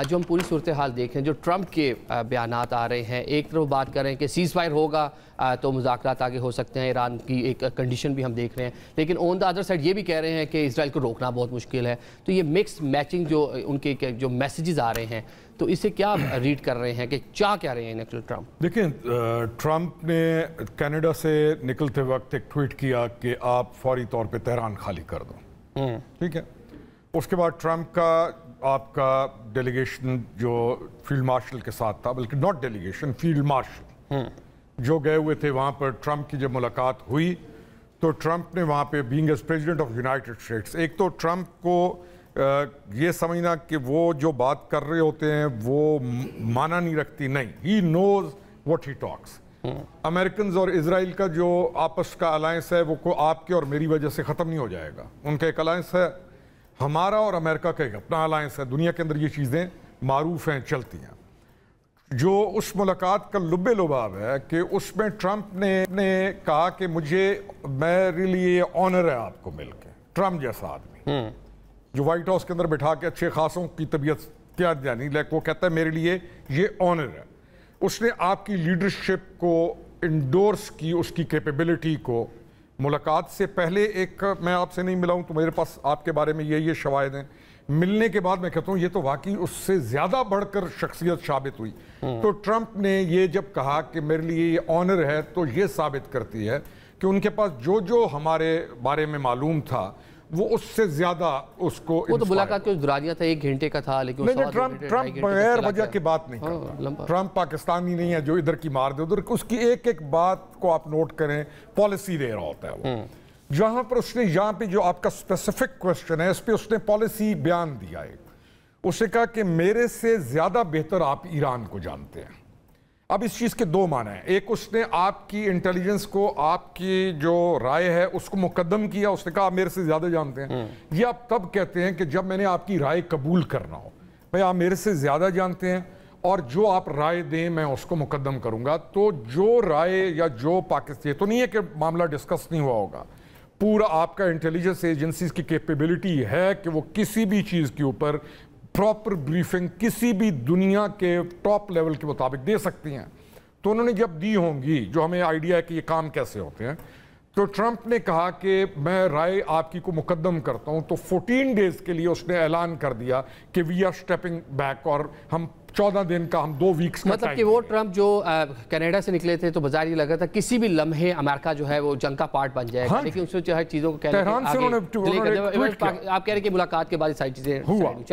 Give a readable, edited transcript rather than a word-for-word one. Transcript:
جو ہم پوری صورتحال دیکھیں، جو ٹرمپ کے بیانات آ رہے ہیں، ایک طرف بات کر رہے ہیں کہ سیز فائر ہوگا تو مذاکرات آگے ہو سکتے ہیں، ایران کی ایک کنڈیشن بھی ہم دیکھ رہے ہیں، لیکن آن دا ادر سائڈ یہ بھی کہہ رہے ہیں کہ اسرائیل کو روکنا بہت مشکل ہے. تو یہ مکس میچنگ جو ان کے جو میسیجز آ رہے ہیں، تو اسے کیا ریڈ کر رہے ہیں کہ چاہ کیا رہے ہیں ٹرمپ؟ دیکھیں، ٹرمپ نے کینیڈا سے نکلتے وقت ایک ٹویٹ کیا کہ آپ فوری طور پہ تہران خالی کر دو. ٹھیک ہے. اس کے بعد ٹرمپ کا آپ کا ڈیلیگیشن جو فیلڈ مارشل کے ساتھ تھا، بلکہ ناٹ ڈیلیگیشن، فیلڈ مارشل جو گئے ہوئے تھے وہاں پر، ٹرمپ کی جب ملاقات ہوئی تو ٹرمپ نے وہاں پہ being as president of United States, ایک تو ٹرمپ کو یہ سمجھنا کہ وہ جو بات کر رہے ہوتے ہیں وہ معنی نہیں رکھتی، نہیں، ہی knows what he talks. Americans اور اسرائیل کا جو آپس کا الائنس ہے وہ آپ کے اور میری وجہ سے ختم نہیں ہو جائے گا. ان کا ایک الائنس ہے، ہمارا اور امریکہ کا ایک اپنا الائنس ہے. دنیا کے اندر یہ چیزیں معروف ہیں، چلتی ہیں. جو اس ملاقات کا لب لباب ہے کہ اس میں ٹرمپ نے کہا کہ میرے لیے آنر ہے آپ کو مل کے. ٹرمپ جیسا آدمی جو وائٹ ہاؤس کے اندر بٹھا کے اچھے خاصوں کی طبیعت کیا جانی، لیکن وہ کہتا ہے میرے لیے یہ آنر ہے. اس نے آپ کی لیڈرشپ کو انڈورس کی، اس کی کیپیبلٹی کو. ملاقات سے پہلے میں آپ سے نہیں ملا ہوں تو میرے پاس آپ کے بارے میں یہ شواہد ہیں. ملنے کے بعد میں کہتا ہوں یہ تو واقعی اس سے زیادہ بڑھ کر شخصیت ثابت ہوئی. تو ٹرمپ نے یہ جب کہا کہ میرے لیے یہ آنر ہے تو یہ ثابت کرتی ہے کہ ان کے پاس جو ہمارے بارے میں معلوم تھا وہ اس سے زیادہ اس کو. وہ تو ملاقات کے دورانیہ تھا، 1 گھنٹے کا تھا، لیکن ٹرمپ بغیر وجہ کی بات نہیں کرتا. ٹرمپ پاکستانی نہیں ہے جو ادھر کی مار دے ادھر. اس کی ایک بات کو آپ نوٹ کریں، پالیسی دے رہا ہوتا ہے وہ. جہاں پر اس نے یہاں پہ جو آپ کا اسپیسیفک کوشچن ہے اس پہ اس نے پالیسی بیان دیا ہے. اس نے کہا کہ میرے سے زیادہ بہتر آپ ایران کو جانتے ہیں. اب اس چیز کے 2 معنی ہیں. ایک، اس نے آپ کی انٹیلیجنس کو، آپ کی جو رائے ہے اس کو مقدم کیا. اس نے کہا آپ میرے سے زیادہ جانتے ہیں. یہ آپ تب کہتے ہیں کہ جب میں نے آپ کی رائے قبول کرنا ہو. بھئی آپ میرے سے زیادہ جانتے ہیں اور جو آپ رائے دیں میں اس کو مقدم کروں گا. تو جو رائے یا جو پاکستان، یہ تو نہیں ہے کہ معاملہ ڈسکس نہیں ہوا ہوگا. پورا آپ کا انٹیلیجنس ایجنسیز کی کیپیبلٹی ہے کہ وہ کسی بھی چیز کے اوپر پراپر بریفنگ کسی بھی دنیا کے ٹاپ لیول کے مطابق دے سکتی ہیں. تو انہوں نے جب دی ہوں گی، جو ہمیں آئیڈیا ہے کہ یہ کام کیسے ہوتے ہیں، تو ٹرمپ نے کہا کہ میں رائے آپ کی کو مقدم کرتا ہوں. تو 14 ڈیز کے لیے اس نے اعلان کر دیا کہ وی آر سٹیپنگ بیک، اور ہم 14 دن کا، ہم 2 ویکس کا. مطلب کہ وہ ٹرمپ جو کینیڈا سے نکلے تھے تو بظاہر یہ لگا تھا کسی بھی لمحے امریکہ جو ہے وہ جنگ کا پارٹ بن جائے گا، لیکن اس نے چیزوں کو کہنے آپ کہہ رہے ہیں کہ ملاقات کے بعد ساری چیزیں چلیں.